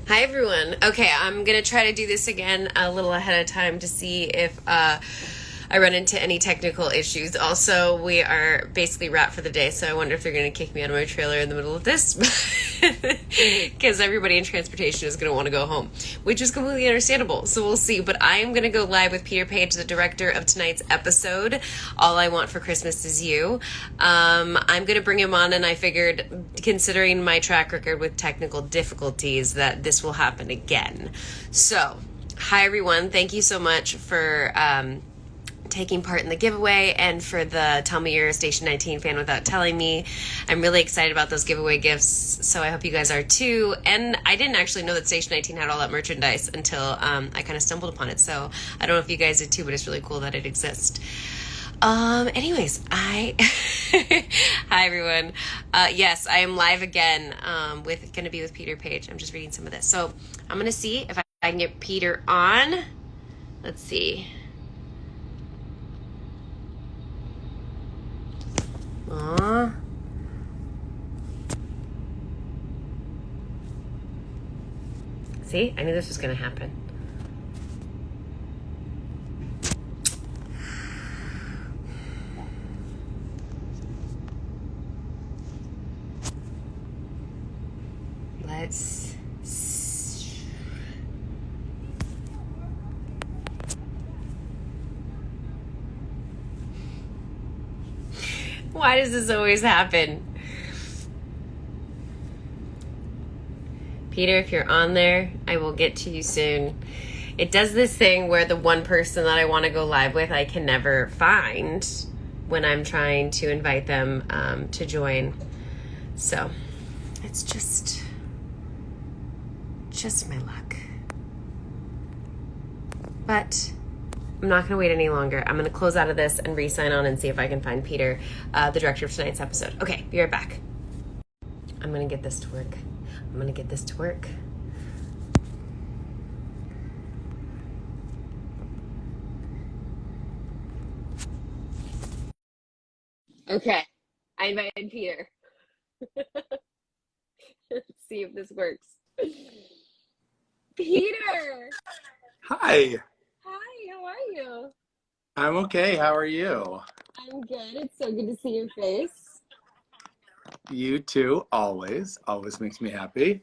Hi everyone. Okay, I'm gonna try to do this again a little ahead of time to see if I run into any technical issues. Also, we are basically wrapped for the day, so I wonder if they're gonna kick me out of my trailer in the middle of this, because everybody in transportation is gonna want to go home, which is completely understandable. So we'll see. But I am gonna go live with Peter Paige, the director of tonight's episode. All I Want for Christmas Is You. I'm gonna bring him on, and I figured, considering my track record with technical difficulties, that this will happen again. So, hi everyone. Thank you so much for taking part in the giveaway and for the Tell Me You're a Station 19 fan without telling me. I'm really excited about those giveaway gifts, so I hope you guys are too. And I didn't actually know that Station 19 had all that merchandise until I kind of stumbled upon it, so I don't know if you guys did too, but it's really cool that it exists. Anyways, hi everyone. Yes, I am live again, gonna be with Peter Paige. I'm just reading some of this. So I'm gonna see if I can get Peter on. Let's see. Aww. See, I knew this was gonna happen. Let's. Why does this always happen? Peter, if you're on there, I will get to you soon. It does this thing where the one person that I want to go live with, I can never find when I'm trying to invite them to join. So it's just my luck. But I'm not going to wait any longer. I'm going to close out of this and re-sign on and see if I can find Peter, the director of tonight's episode. Okay, be right back. I'm going to get this to work. Okay, I invited Peter. Let's see if this works. Peter! Hi, Hi, how are you? I'm okay. How are you? I'm good. It's so good to see your face. You too, always. Always makes me happy.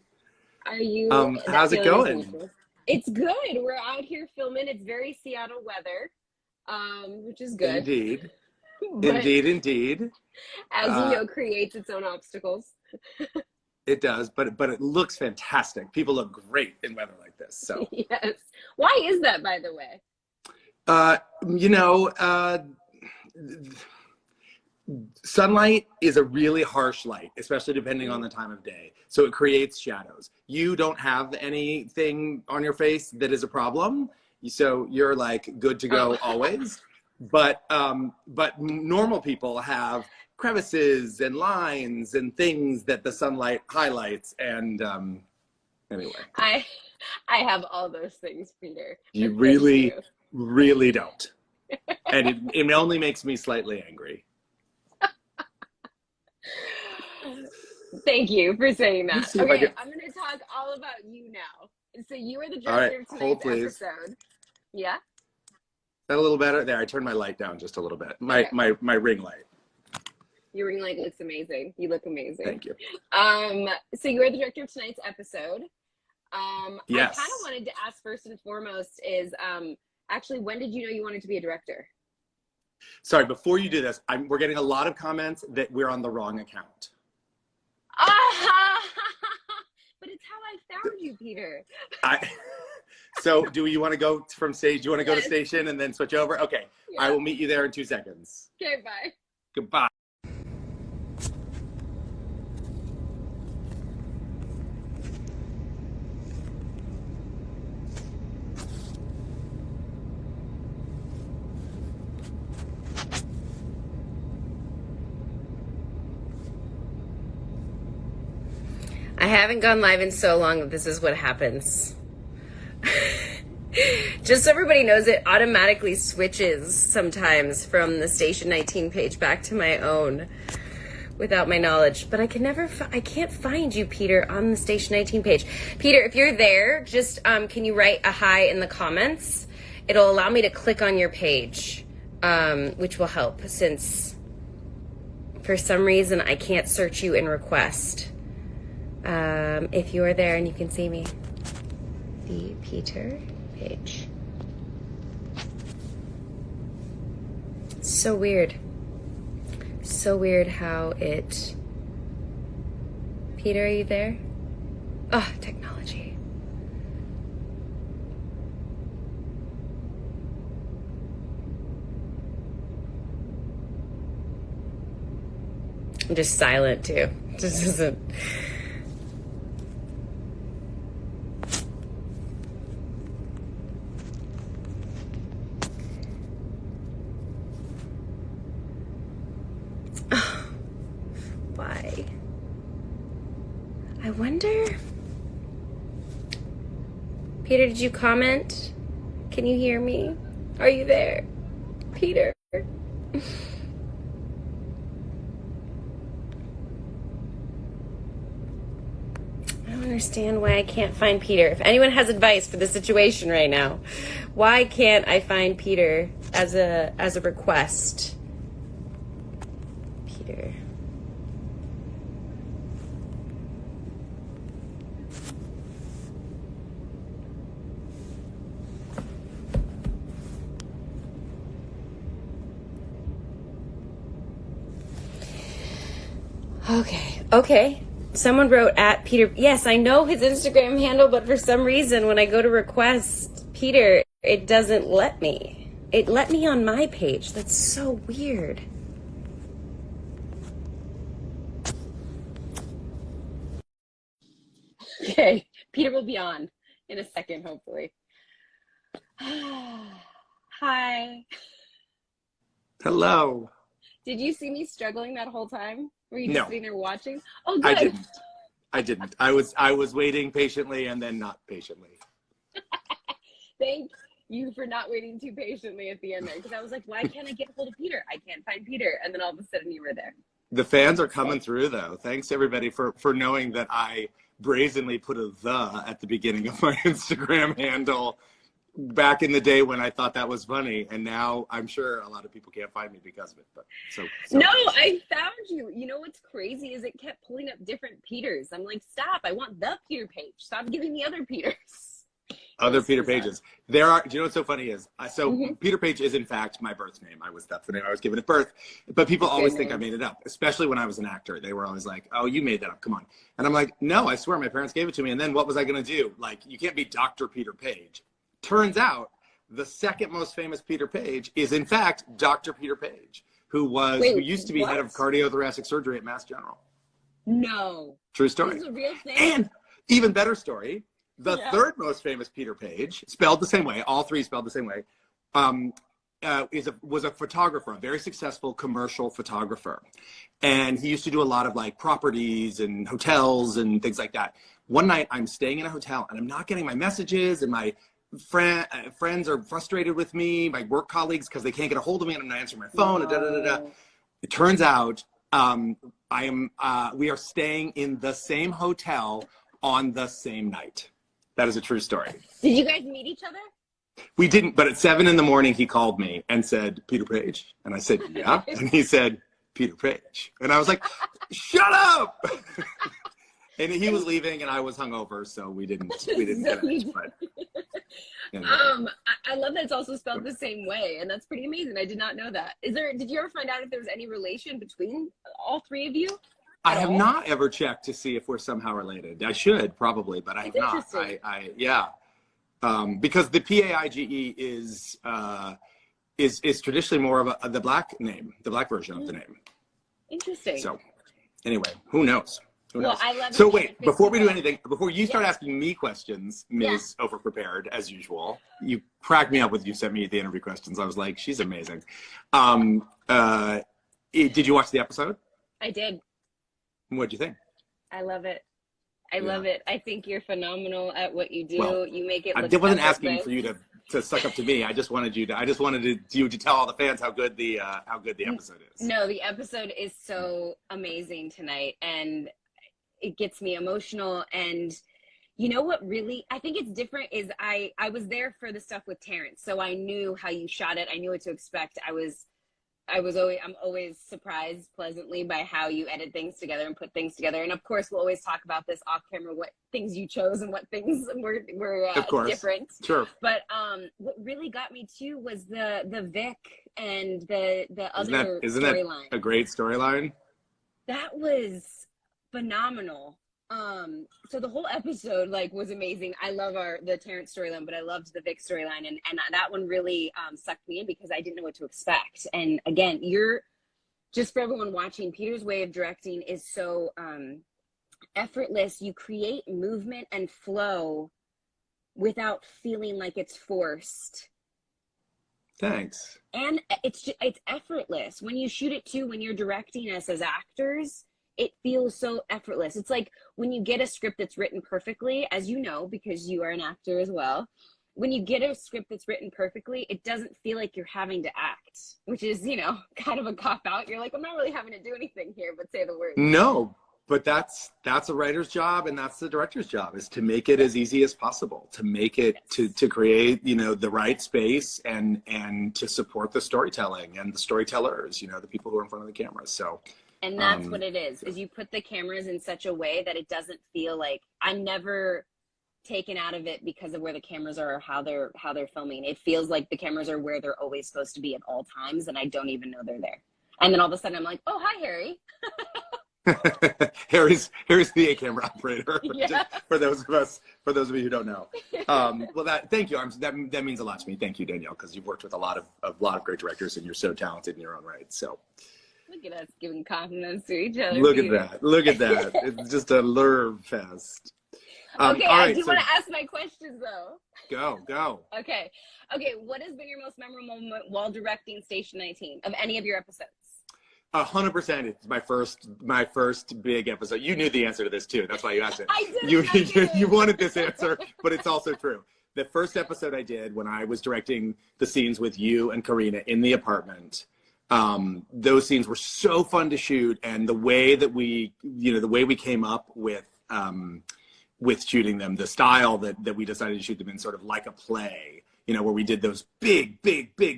Are you, that How's it feeling is going? mutual? It's good. We're out here filming. It's very Seattle weather, which is good. Indeed. But Indeed. as you Uh, know, creates its own obstacles. it does, but it looks fantastic. People look great in weather like this. So, Yes. Why is that, by the way? uh, you know, sunlight is a really harsh light, especially depending on the time of day. So it creates shadows. You don't have anything on your face that is a problem, so you're like good to go always. But normal people have crevices and lines and things that the sunlight highlights. And anyway, I I have all those things, Peter. you But thank really, you. really don't. And it only makes me slightly angry. Thank you for saying Let me that. see if I Okay, can. I'm going to talk all about you now. So you are the All right, director of hold tonight's please. episode. Yeah? That a little better? There, I turned my light down just a little bit. Okay. My ring light. Your ring light looks amazing. You look amazing. Thank you. So you are the director of tonight's episode. Yes. I kind of wanted to ask first and foremost is actually, when did you know you wanted to be a director? Sorry, before you do this, we're getting a lot of comments that we're on the wrong account. But it's how I found you, Peter. So do you want to go from stage? Do you want to go to Yes. station and then switch over? Okay, Yeah. I will meet you there in 2 seconds. Okay, bye. Goodbye. I haven't gone live in so long that this is what happens. Just so everybody knows, it automatically switches sometimes from the Station 19 page back to my own, without my knowledge. But I can never, I can't find you, Peter, on the Station 19 page. Peter, if you're there, just can you write a hi in the comments? It'll allow me to click on your page, which will help since for some reason I can't search you in request. If you are there and you can see me. The Peter Paige. So weird. So weird how it... Peter, are you there? Oh, technology. I'm just silent too. Just isn't... Why? I wonder... Peter, did you comment? Can you hear me? Are you there? Peter? I don't understand why I can't find Peter. If anyone has advice for the situation right now, why can't I find Peter as a request? Peter. Okay. Someone wrote at Peter. Yes, I know his Instagram handle, but for some reason, when I go to request Peter, it doesn't let me. It let me on my page. That's so weird. Okay, Peter will be on in a second, hopefully. Hi. Hello. Did you see me struggling that whole time? Were you just No. sitting there watching? Oh, good. I didn't. I was waiting patiently and then not patiently. Thank you for not waiting too patiently at the end there, because I was like, why can't I get hold of Peter? I can't find Peter. And then all of a sudden you were there. The fans are coming through, though. Thanks, everybody, for knowing that I brazenly put a "the" at the beginning of my Instagram handle back in the day when I thought that was funny. And now I'm sure a lot of people can't find me because of it. But so No, I found you. You know what's crazy is it kept pulling up different Peters. I'm like, stop. I want the Peter Paige. Stop giving me other Peters. Other Peter Pages. There are, do you know what's so funny is, Peter Paige is in fact my birth name. That's the name I was given at birth. But people always think I made it up, especially when I was an actor. They were always like, oh, you made that up, come on. And I'm like, no, I swear my parents gave it to me. And then what was I gonna do? Like, you can't be Dr. Peter Paige. Turns out the second most famous Peter Paige is in fact Dr. Peter Paige, who used to be head of cardiothoracic surgery at Mass General. No. True story. This is a real thing. And even better story, the third most famous Peter Paige, spelled the same way, all three spelled the same way, was a photographer, a very successful commercial photographer. And he used to do a lot of like properties and hotels and things like that. One night I'm staying in a hotel and I'm not getting my messages, and my friends are frustrated with me, my work colleagues, because they can't get a hold of me and I'm not answering my phone. It turns out we are staying in the same hotel on the same night. That is a true story. Did you guys meet each other? We didn't, but at 7 a.m. he called me and said, Peter Paige? And I said, yeah. And he said, Peter Paige. And I was like, shut up! And he was leaving and I was hungover, so we didn't connect. But, anyway. I love that it's also spelled the same way, and that's pretty amazing. I did not know that. Did you ever find out if there was any relation between all three of you? I have not ever checked to see if we're somehow related. I should probably, but I have not. Because the Paige is traditionally more of the black name, the black version of the name. Interesting. So anyway, who knows? Well, I love it. So wait, before we do anything, before you start asking me questions, Ms. Overprepared, as usual, you cracked me up with you sent me the interview questions. I was like, she's amazing. Did you watch the episode? I did. What'd you think? I love it. I love it. I think you're phenomenal at what you do. Well, you make it look I wasn't effortless. asking for you to to suck up to me. I just wanted you to tell all the fans how good the episode is. No, the episode is so amazing tonight, and it gets me emotional. And you know what really I think it's different is I was there for the stuff with Terrence, so I knew how you shot it. I knew what to expect. I'm always surprised pleasantly by how you edit things together and put things together. And of course, we'll always talk about this off camera, what things you chose and what things were different. Sure. But what really got me too was the Vic and the other isn't that a great storyline? That was phenomenal. So the whole episode was amazing. I love the Terrence storyline, but I loved the Vic storyline, and that one really sucked me in because I didn't know what to expect. And again, just for everyone watching, Peter's way of directing is so effortless. You create movement and flow without feeling like it's forced. Thanks. And it's effortless. When you shoot it too, when you're directing us as actors, it feels so effortless. It's like when you get a script that's written perfectly, as you know, because you are an actor as well, when you get a script that's written perfectly, it doesn't feel like you're having to act, which is, kind of a cop-out. You're like, I'm not really having to do anything here but say the words. No, but that's a writer's job, and that's the director's job, is to make it as easy as possible, to make it, to create, the right space and to support the storytelling and the storytellers, the people who are in front of the cameras. So. And that's what it is you put the cameras in such a way that it doesn't feel like I'm never taken out of it because of where the cameras are or how they're filming. It feels like the cameras are where they're always supposed to be at all times, and I don't even know they're there. And then all of a sudden I'm like, oh, hi, Harry. Harry's the camera operator. Yeah. For those of you who don't know. Well, thank you. That means a lot to me. Thank you, Danielle, because you've worked with a lot of great directors, and you're so talented in your own right. So. Look at us giving compliments to each other. Look at that. It's just a lure fest. Okay, I do want to ask my questions, though. Go. Okay. What has been your most memorable moment while directing Station 19 of any of your episodes? 100%. It's my first big episode. You knew the answer to this, too. That's why you asked it. I did. You wanted this answer, but it's also true. The first episode I did when I was directing the scenes with you and Karina in the apartment, those scenes were so fun to shoot, and the way that we came up with shooting them, the style that we decided to shoot them in, sort of like a play, where we did those big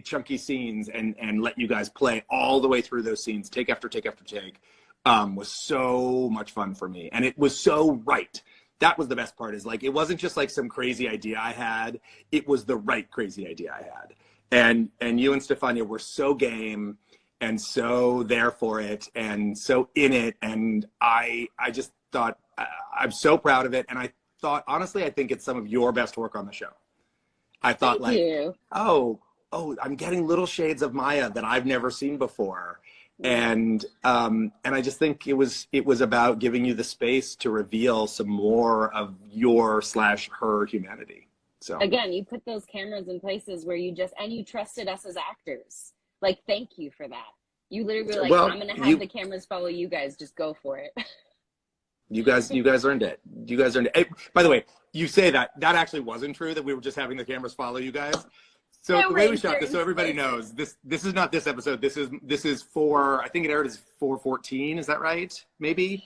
chunky scenes and let you guys play all the way through those scenes, take after take after take, was so much fun for me. And it was so right. That was the best part, is it wasn't just some crazy idea I had, it was the right crazy idea I had. And you and Stefania were so game and so there for it and so in it. And I just thought, I'm so proud of it. And I thought, honestly, I think it's some of your best work on the show. I thought Thank you. I'm getting little shades of Maya that I've never seen before. And I just think it was about giving you the space to reveal some more of your/her humanity. So again, you put those cameras in places where you trusted us as actors. Thank you for that. You literally were I'm going to have the cameras follow you guys. Just go for it. You guys earned it. You guys earned it. Hey, by the way, you say that actually wasn't true, that we were just having the cameras follow you guys. So the way we shot this, so everybody knows, this is not this episode. This is for, I think it aired as 414. Is that right? Maybe.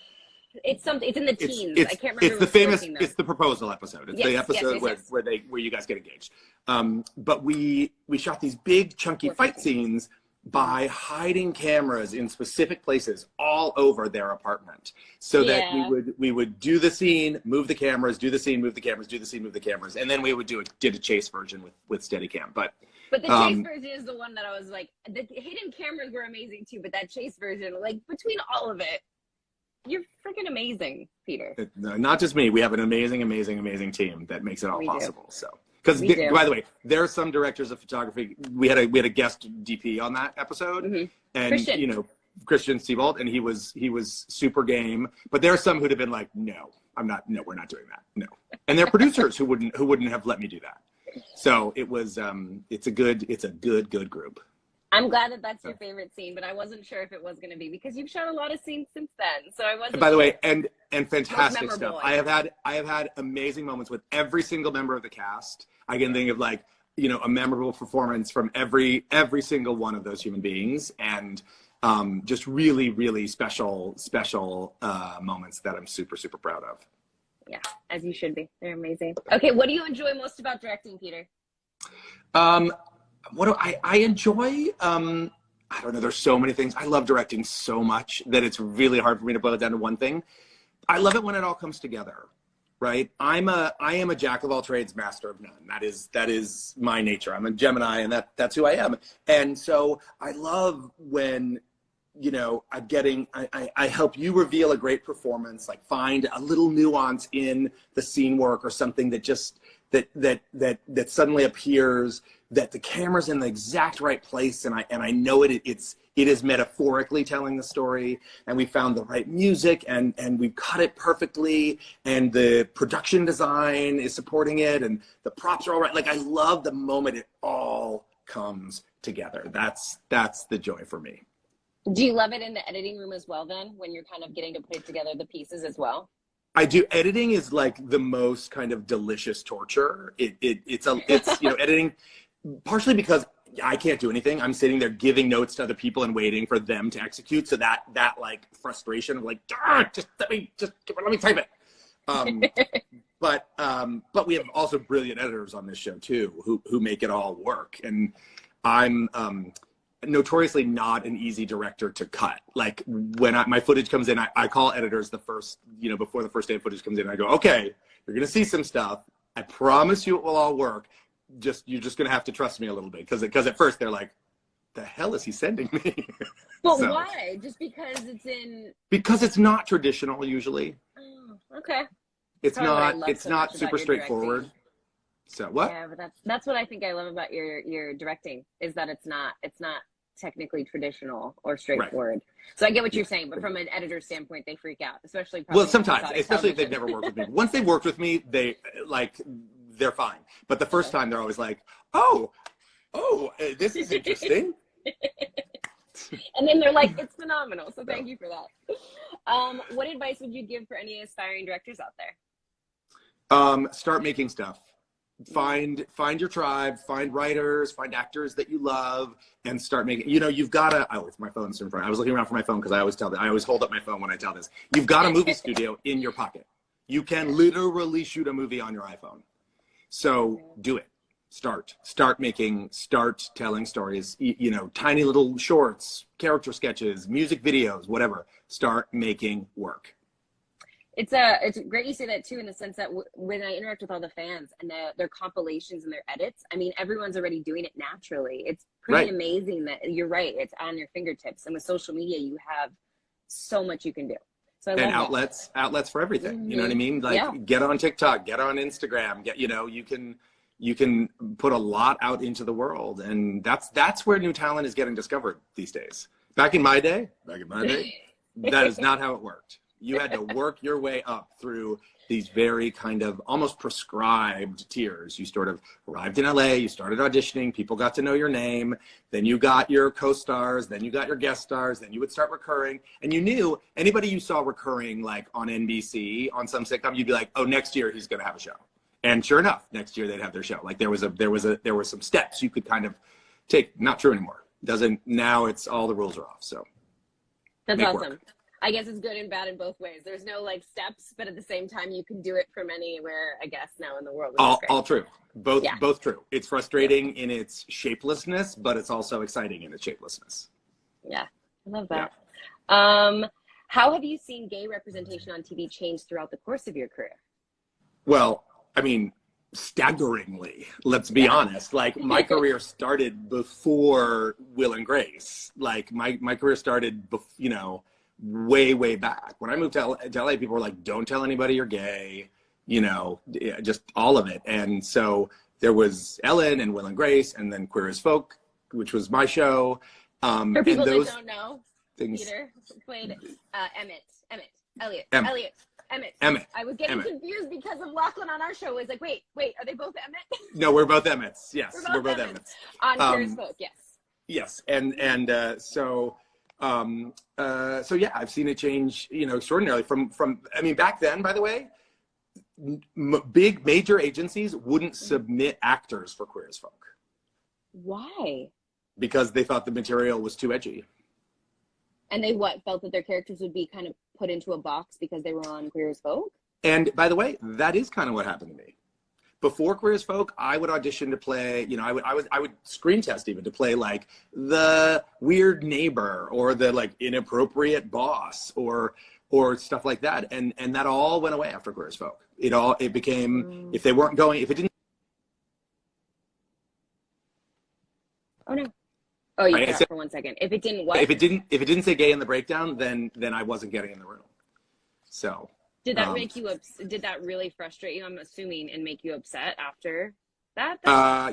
It's something. It's in the teens. I can't remember. It's the famous. It's the proposal episode. It's the episode yes. where you guys get engaged. But we shot these big chunky fight scenes by hiding cameras in specific places all over their apartment, so that we would do the scene, move the cameras, do the scene, move the cameras, do the scene, move the cameras, and then we would did a chase version with Steadicam. But the chase version is the one that I was like, the hidden cameras were amazing too, but that chase version, between all of it, you're freaking amazing, Peter. Not just me. We have an amazing team that makes it all possible. So, because by the way, there are some directors of photography. We had a guest DP on that episode, and Christian Sebald, and he was super game. But there are some who'd have been like, no, we're not doing that. No, and there are producers who wouldn't have let me do that. So it was it's a good group. I'm glad that that's your favorite scene, but I wasn't sure if it was going to be, because you've shot a lot of scenes since then. So I wasn't. By the way, and fantastic stuff. I have had amazing moments with every single member of the cast. I can think of you know, a memorable performance from every single one of those human beings, and just really, really special moments that I'm super, super proud of. Yeah, as you should be. They're amazing. Okay, what do you enjoy most about directing, Peter? What do I enjoy? I don't know. There's so many things. I love directing so much that it's really hard for me to boil it down to one thing. I love it when it all comes together, right? I am a jack of all trades, master of none. That is my nature. I'm a Gemini, and that's who I am. And so I love when, you know, I help you reveal a great performance, like find a little nuance in the scene work or something that just that suddenly appears, that the camera's in the exact right place, and I know it is metaphorically telling the story, and we found the right music, and we cut it perfectly, and the production design is supporting it, and the props are all right. Like, I love the moment it all comes together. That's the joy for me. Do you love it in the editing room as well, then, when you're kind of getting to put together the pieces as well? I do. Editing is like the most kind of delicious torture. It's you know, editing, partially because I can't do anything. I'm sitting there giving notes to other people and waiting for them to execute. So that like frustration of like, just let me type it. But we have also brilliant editors on this show too, who make it all work. And I'm notoriously not an easy director to cut. Like, when my footage comes in, I call editors the first, you know, before the first day of footage comes in, I go, okay, you're gonna see some stuff. I promise you it will all work. You're just gonna have to trust me a little bit, because at first they're like, the hell is he sending me? But so, why? Just because it's not traditional usually. Oh, okay. It's not super straightforward. Directing. So what? Yeah, but that's what I think I love about your directing, is that it's not technically traditional or straightforward. Right. So I get what you're saying, but from an editor standpoint, they freak out, especially sometimes, especially if they've never worked with me. Once they've worked with me, they're fine. But the first time, they're always like, oh, this is interesting. And then they're like, it's phenomenal. So thank you for that. What advice would you give for any aspiring directors out there? Start making stuff. Find your tribe, find writers, find actors that you love, and start making, you know, you've got to, my phone's in front. I was looking around for my phone because I always hold up my phone when I tell this. You've got a movie studio in your pocket. You can literally shoot a movie on your iPhone. So do it. Start telling stories, you know, tiny little shorts, character sketches, music videos, whatever. Start making work. It's great you say that too, in the sense that when I interact with all the fans and their compilations and their edits, I mean, everyone's already doing it naturally. It's pretty amazing that you're right. It's on your fingertips, and with social media, you have so much you can do. So I love outlets for everything. You know what I mean? Like, get on TikTok, get on Instagram, you know, you can put a lot out into the world, and that's where new talent is getting discovered these days. Back in my day, that is not how it worked. You had to work your way up through these very kind of almost prescribed tiers. You sort of arrived in LA, you started auditioning, people got to know your name, then you got your co-stars, then you got your guest stars, then you would start recurring, and you knew anybody you saw recurring, like on NBC, on some sitcom, you'd be like, oh, next year he's gonna have a show. And sure enough, next year they'd have their show. Like, there were some steps you could kind of take. Not true anymore. Now it's all the rules are off. So that's awesome. Work. I guess it's good and bad in both ways. There's no like steps, but at the same time, you can do it from anywhere, I guess, now in the world. All true. Both true. It's frustrating in its shapelessness, but it's also exciting in its shapelessness. Yeah, I love that. Yeah. How have you seen gay representation on TV change throughout the course of your career? Well, I mean, staggeringly, let's be honest. Like, my career started before Will and Grace. Like, my career started, you know, way back. When I moved to LA, people were like, don't tell anybody you're gay, you know, just all of it. And so there was Ellen and Will and Grace, and then Queer as Folk, which was my show. For people that don't know, Peter played Elliot. I was getting confused because of Lachlan on our show. Was like, wait, are they both Emmett? No, we're both Emmets. Yes, we're both Emmets. On Queer as Folk, yes. Yes, so yeah, I've seen it change, you know, extraordinarily from, I mean, back then, by the way, big major agencies wouldn't submit actors for Queer as Folk. Why? Because they thought the material was too edgy. And they felt that their characters would be kind of put into a box because they were on Queer as Folk? And by the way, that is kind of what happened to me. Before Queer as Folk, I would audition to play, I would screen test even to play like the weird neighbor or the like inappropriate boss or stuff like that. And that all went away after Queer as Folk. It became, if it didn't. Oh no. Oh, you Right, cut out for 1 second. If it didn't what? If it didn't say gay in the breakdown, then I wasn't getting in the room. So. Did that make you did that really frustrate you, I'm assuming, and make you upset after that?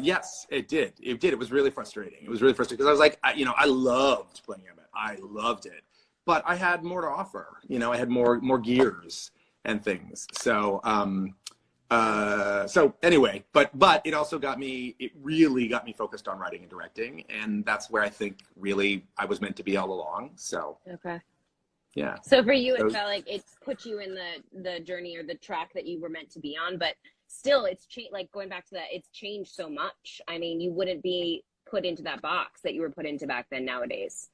Yes, it did. It was really frustrating. Because I was like, I loved playing Emmett. I loved it. But I had more to offer. I had more gears and things. So anyway, but it also really got me focused on writing and directing, and that's where I think really I was meant to be all along. So okay. Yeah. So for you, it felt like it put you in the journey or the track that you were meant to be on, but still it's changed, like going back to that, it's changed so much. I mean, you wouldn't be put into that box that you were put into back then nowadays.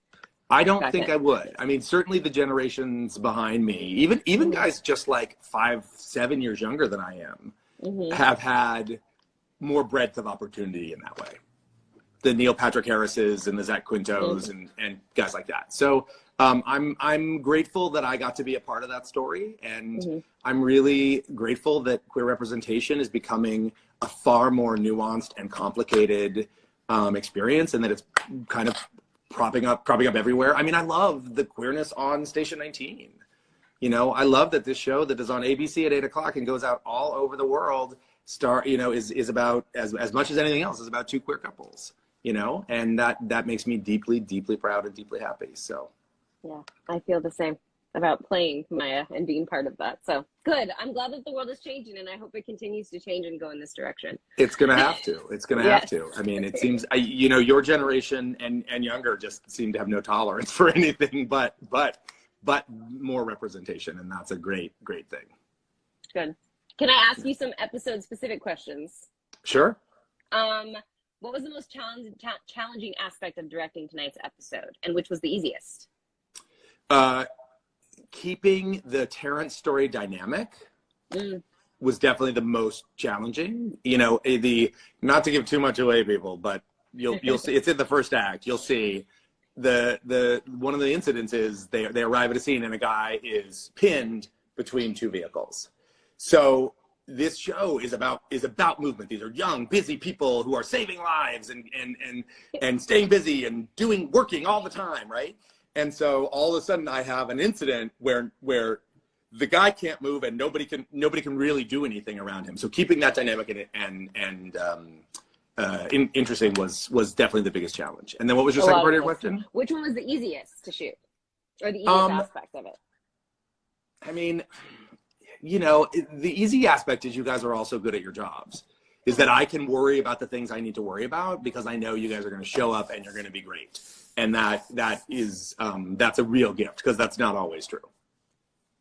I don't think I would. I mean, certainly the generations behind me, even guys just like 5-7 years younger than I am, have had more breadth of opportunity in that way. The Neil Patrick Harrises and the Zach Quintos and guys like that. So I'm grateful that I got to be a part of that story, and I'm really grateful that queer representation is becoming a far more nuanced and complicated experience, and that it's kind of propping up everywhere. I mean, I love the queerness on Station 19. I love that this show that is on ABC at 8:00 and goes out all over the world is about as much as anything else is about two queer couples. And that makes me deeply, deeply proud and deeply happy. So. Yeah, I feel the same about playing Maya and being part of that. So good. I'm glad that the world is changing, and I hope it continues to change and go in this direction. It's going to have to. It's going to have to. I mean, it seems, your generation and younger just seem to have no tolerance for anything but more representation, and that's a great, great thing. Good. Can I ask you some episode-specific questions? Sure. What was the most challenging aspect of directing tonight's episode, and which was the easiest? Keeping the Terrence story dynamic was definitely the most challenging. Not to give too much away, people, but you'll see it's in the first act. You'll see the one of the incidents is they arrive at a scene and a guy is pinned between two vehicles. So this show is about movement. These are young, busy people who are saving lives and staying busy and working all the time, right? And so all of a sudden I have an incident where the guy can't move and nobody can really do anything around him. So keeping that dynamic interesting was definitely the biggest challenge. And then what was your second part of your question? Which one was the easiest to shoot, or the easiest aspect of it? I mean, the easy aspect is you guys are all so good at your jobs. Is that I can worry about the things I need to worry about because I know you guys are going to show up and you're going to be great. And that's a real gift because that's not always true.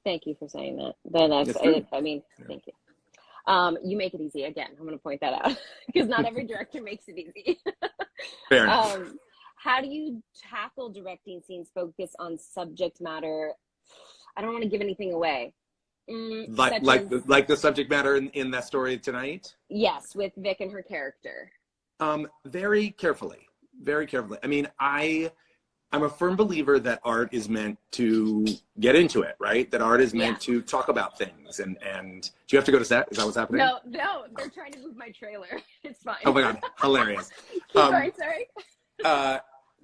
Thank you for saying that. Thank you. You make it easy. Again, I'm going to point that out because not every director makes it easy. Fair enough. How do you tackle directing scenes focus on subject matter? I don't want to give anything away. Like the subject matter in that story tonight? Yes, with Vic and her character. Very carefully. I mean, I'm a firm believer that art is meant to get into it, right? That art is meant to talk about things. And do you have to go to set? Is that what's happening? No, they're trying to move my trailer. It's fine. Oh my God, hilarious. Sorry.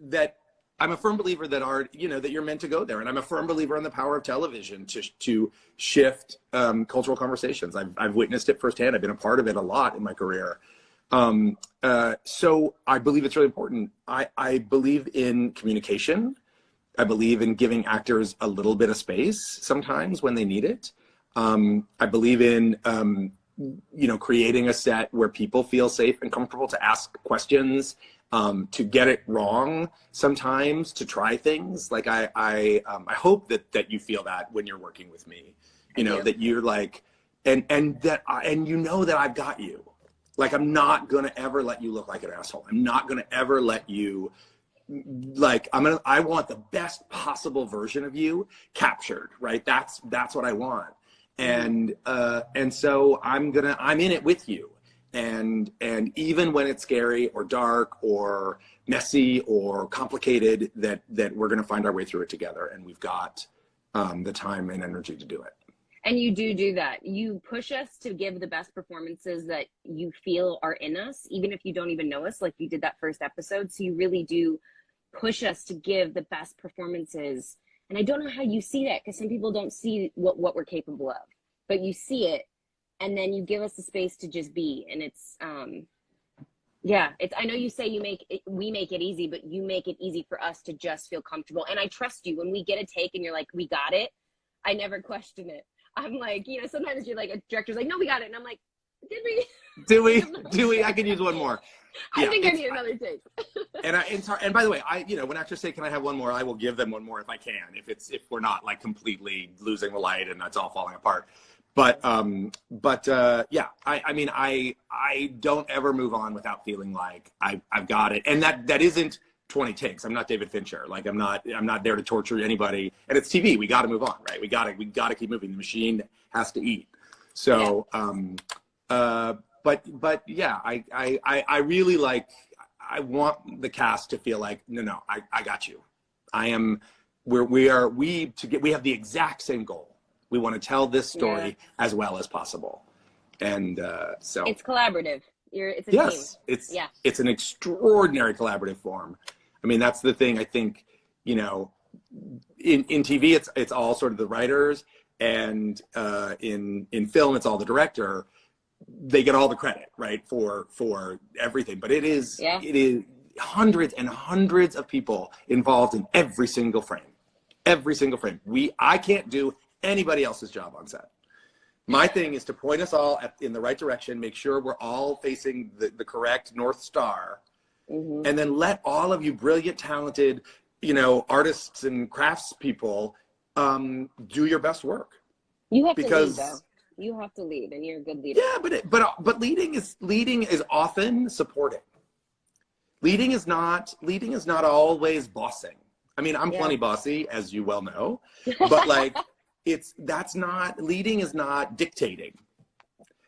That I'm a firm believer that art, that you're meant to go there. And I'm a firm believer in the power of television to shift cultural conversations. I've witnessed it firsthand. I've been a part of it a lot in my career. So I believe it's really important. I believe in communication. I believe in giving actors a little bit of space sometimes when they need it. I believe in, creating a set where people feel safe and comfortable to ask questions, to get it wrong sometimes, to try things. Like I hope that you feel that when you're working with me, that you're like, and you know that I've got you. Like, I'm not gonna ever let you look like an asshole. I'm not gonna ever let you, like, I want the best possible version of you captured, right? That's what I want. And so I'm in it with you. And even when it's scary or dark or messy or complicated, that we're gonna find our way through it together, and we've got the time and energy to do it. And you do that. You push us to give the best performances that you feel are in us, even if you don't even know us, like you did that first episode. So you really do push us to give the best performances. And I don't know how you see that, because some people don't see what we're capable of, but you see it, and then you give us the space to just be. And it's, I know you say we make it easy, but you make it easy for us to just feel comfortable. And I trust you. When we get a take and you're like, we got it, I never question it. I'm like, sometimes you're like, a director's like, no, we got it. And I'm like, did we? Do we? I can use one more. I think I need another take. And by the way, when actors say, can I have one more? I will give them one more if I can, if we're not like completely losing the light and it's all falling apart. But I mean, I don't ever move on without feeling like I've got it. And that isn't 20 takes. I'm not David Fincher. Like, I'm not there to torture anybody. And it's TV. We got to move on, right? We got to keep moving. The machine has to eat. So, but yeah, I really I want the cast to feel like, no, I got you. We have the exact same goal. We want to tell this story as well as possible. And so it's collaborative. It's a team. It's an extraordinary collaborative form. I mean, that's the thing. I think, in TV, it's all sort of the writers, and in film, it's all the director. They get all the credit, right, for everything. But it is hundreds and hundreds of people involved in every single frame. Every single frame. I can't do anybody else's job on set. My thing is to point us all in the right direction, make sure we're all facing the correct North Star, and then let all of you brilliant, talented, artists and craftspeople do your best work. You have to lead, though. You have to lead, and you're a good leader. Yeah, but leading is often supporting. Leading is not always bossing. I mean, I'm plenty bossy, as you well know, but like leading is not dictating.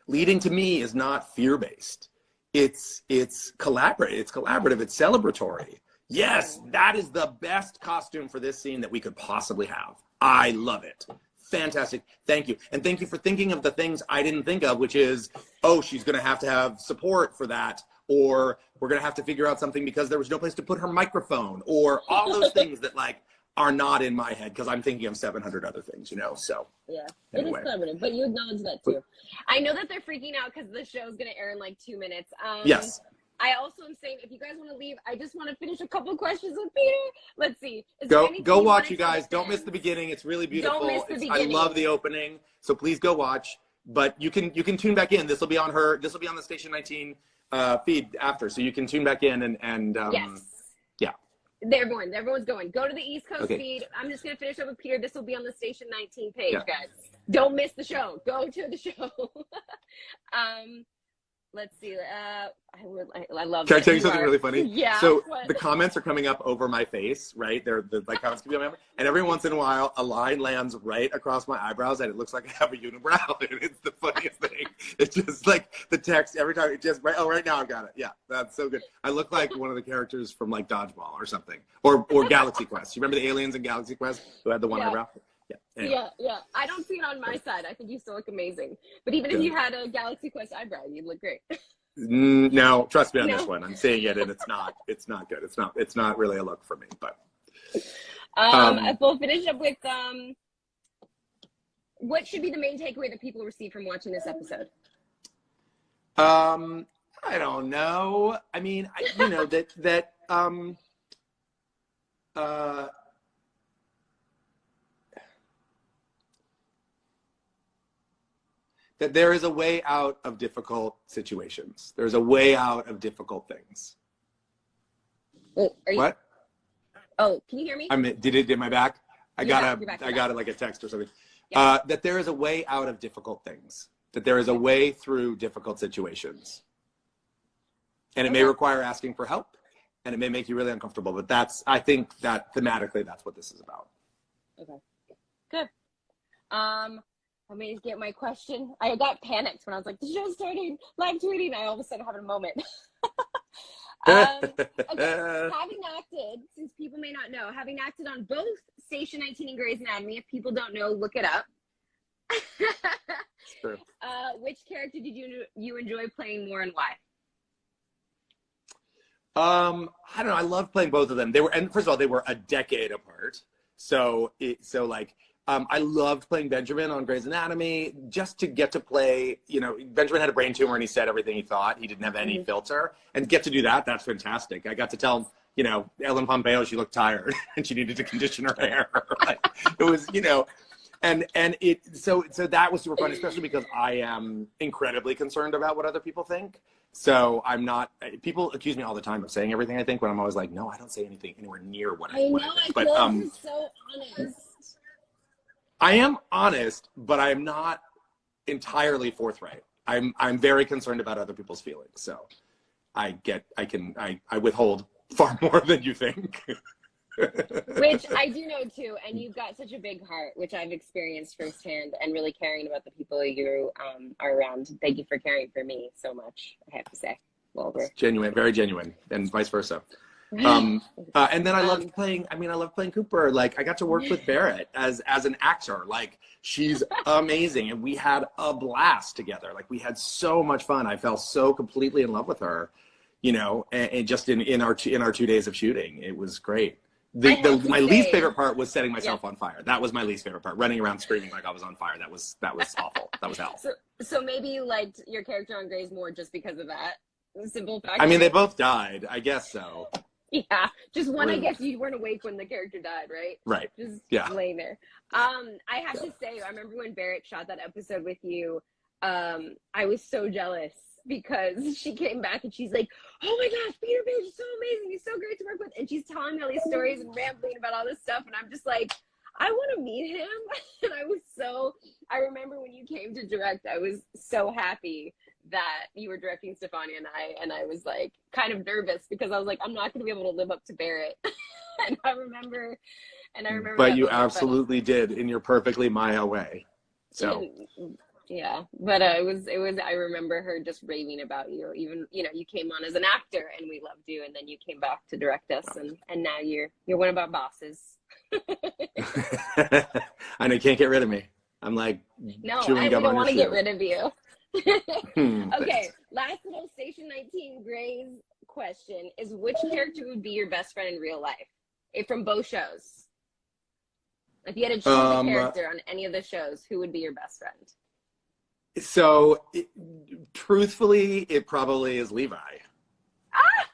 Leading to me is not fear-based. It's collaborative, it's celebratory. Yes, that is the best costume for this scene that we could possibly have. I love it. Fantastic. Thank you. And thank you for thinking of the things I didn't think of, which is, she's going to have support for that, or we're going to have to figure out something because there was no place to put her microphone, or all those things that are not in my head because I'm thinking of 700 other things, so. Yeah, anyway. It is collaborative, but you acknowledge that too. I know that they're freaking out because the show's going to air in 2 minutes. Yes. I also am saying, if you guys want to leave, I just want to finish a couple questions with Peter. Let's see. Go watch, you guys. Don't miss the beginning. It's really beautiful. Don't miss the beginning. I love the opening, so please go watch. But you can tune back in. This will be on the Station 19 feed after, so you can tune back in and yes. Yeah. Everyone's going. Go to the East Coast feed. I'm just gonna finish up with Peter. This will be on the Station 19 page, guys. Don't miss the show. Go to the show. Let's see. I love. Can I tell you something really funny? Yeah. So the comments are coming up over my face, right? The comments can be on my face, and every once in a while, a line lands right across my eyebrows, and it looks like I have a unibrow, and it's the funniest thing. It's just like the text every time. It just right now I've got it. Yeah, that's so good. I look like one of the characters from Dodgeball or something, or Galaxy Quest. You remember the aliens in Galaxy Quest who had the one eyebrow? Yeah. Anyway. Yeah. I don't see it on my side. I think you still look amazing. But even if you had a Galaxy Quest eyebrow, you'd look great. No, trust me on this one. I'm seeing it, and it's not good. It's not really a look for me. But we'll finish up with what should be the main takeaway that people receive from watching this episode? I don't know. I mean, that there is a way out of difficult situations. There's a way out of difficult things. What? Oh, can you hear me? Did my back? I got back. it like a text or something. Yeah. That there is a way out of difficult things. that there is a way through difficult situations. And it may require asking for help, and it may make you really uncomfortable, but I think that thematically, that's what this is about. Okay, good. Let me get my question. I got panicked when I was like, the show's starting, live tweeting. I all of a sudden have a moment. Okay, having acted, since people may not know, having acted on both Station 19 and Grey's Anatomy, if people don't know, look it up. True. Which character did you enjoy playing more and why? I don't know. I love playing both of them. And first of all, they were a decade apart. I loved playing Benjamin on Grey's Anatomy just to get to play, Benjamin had a brain tumor and he said everything he thought. He didn't have any filter, and get to do that. That's fantastic. I got to tell, Ellen Pompeo, she looked tired and she needed to condition her hair. It was, so that was super fun, especially because I am incredibly concerned about what other people think. So I'm not, people accuse me all the time of saying everything I think, when I'm always like, no, I don't say anything anywhere near what I think. But you're so honest. I am honest, but I'm not entirely forthright. I'm very concerned about other people's feelings. So I withhold far more than you think. Which I do know too, and you've got such a big heart, which I've experienced firsthand, and really caring about the people you are around. Thank you for caring for me so much, I have to say. It's genuine, very genuine, and vice versa. And then I loved playing Cooper. Like, I got to work with Barrett as an actor. Like, she's amazing, and we had a blast together. Like, we had so much fun. I fell so completely in love with her, and just in our 2 days of shooting, it was great. My least favorite part was setting myself on fire. That was my least favorite part. Running around screaming like I was on fire. That was awful. That was hell. So maybe you liked your character on Grey's more just because of that simple fact. I mean, they both died. I guess so. Yeah, just one. I guess you weren't awake when the character died, right? Right. Just laying there. I have to say, I remember when Barrett shot that episode with you. I was so jealous because she came back and she's like, "Oh my gosh, Peter Paige is so amazing. He's so great to work with." And she's telling me all these stories and rambling about all this stuff, and I'm just like, I want to meet him. And I remember when you came to direct, I was so happy that you were directing Stefania and I was like kind of nervous because I was like, I'm not going to be able to live up to Barrett. and I remember. But you absolutely did in your perfectly Maya way. So. Yeah, but it was. I remember her just raving about you. Even you came on as an actor and we loved you, and then you came back to direct us, and now you're one of our bosses. I know you can't get rid of me. I'm like chewing gum on your shoe. No, I don't want to get rid of you. Okay, last little Station 19 Grey's question is: which character would be your best friend in real life, from both shows? If you had to choose a character on any of the shows, who would be your best friend? So, truthfully, it probably is Levi. Yes!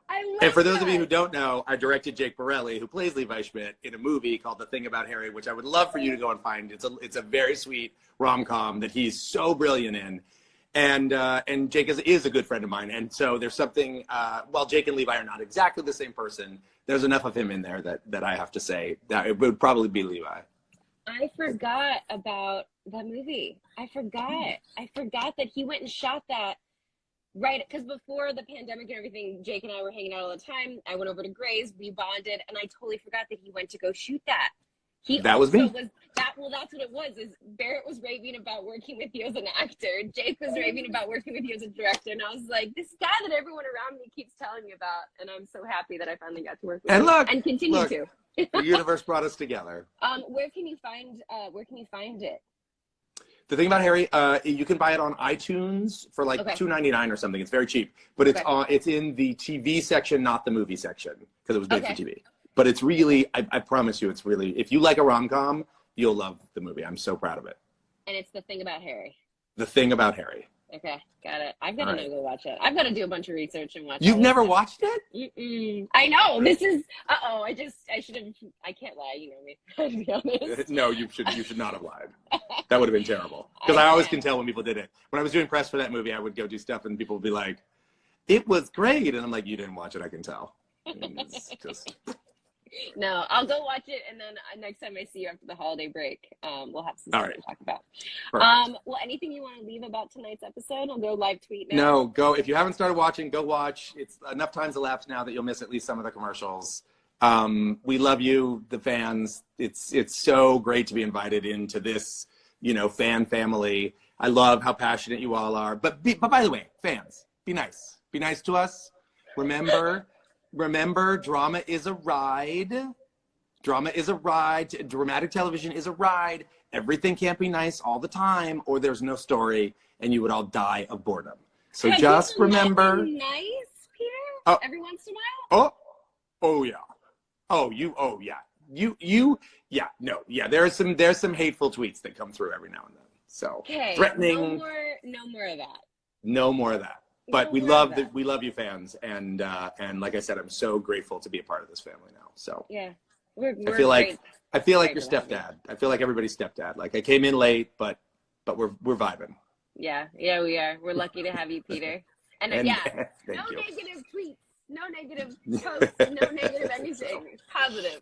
I love And for those of you who don't know, I directed Jake Borelli, who plays Levi Schmidt, in a movie called The Thing About Harry, which I would love for you to go and find. It's a very sweet rom-com that he's so brilliant in. And Jake is a good friend of mine. And so there's something, while Jake and Levi are not exactly the same person, there's enough of him in there that I have to say that it would probably be Levi. I forgot about that movie. I forgot that he went and shot that right, because before the pandemic and everything, Jake and I were hanging out all the time. I went over to Grey's, we bonded, and I totally forgot that he went to go shoot that. That was me. That's what it was. Is Barrett was raving about working with you as an actor. Jake was raving about working with you as a director, and I was like, this guy that everyone around me keeps telling me about, and I'm so happy that I finally got to work with him and continue to. The universe brought us together. Where can you find it? The Thing About Harry, you can buy it on iTunes for like $2.99 or something. It's very cheap, but it's in the TV section, not the movie section, because it was made for TV. But it's really, I promise you, it's really, if you like a rom-com, you'll love the movie. I'm so proud of it. And it's The Thing About Harry. The Thing About Harry. Okay, got it. I've got to go watch it. I've got to do a bunch of research and watch it. You've never watched it? Mm-mm. I know. This is, I should have, I can't lie, you know me, to be honest. No, you should not have lied. That would have been terrible. Because I always can tell when people did it. When I was doing press for that movie, I would go do stuff and people would be like, it was great. And I'm like, you didn't watch it, I can tell. And it's just, No, I'll go watch it, and then next time I see you after the holiday break, we'll have some stuff to talk about. Well, anything you want to leave about tonight's episode? I'll go live tweet now. No, go. If you haven't started watching, go watch. It's enough time's elapsed now that you'll miss at least some of the commercials. We love you, the fans. It's so great to be invited into this, fan family. I love how passionate you all are. But by the way, fans, be nice. Be nice to us. Remember, drama is a ride. Drama is a ride. Dramatic television is a ride. Everything can't be nice all the time, or there's no story, and you would all die of boredom. So just remember. Nice, Peter. Oh, every once in a while. Oh yeah. Yeah. There's some hateful tweets that come through every now and then. So threatening. No more of that. No more of that. But we love you fans, and like I said, I'm so grateful to be a part of this family now. So yeah, I feel like your stepdad. I feel like everybody's stepdad. Like I came in late, but we're vibing. Yeah, we are. We're lucky to have you, Peter. And no negative tweets, no negative posts, no negative anything. Positive.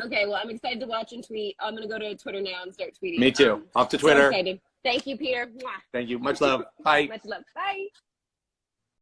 Okay, well, I'm excited to watch and tweet. I'm gonna go to Twitter now and start tweeting. Me too. Off to Twitter. So excited. Thank you, Peter. Mwah. Thank you. Much love. Bye. Much love. Bye.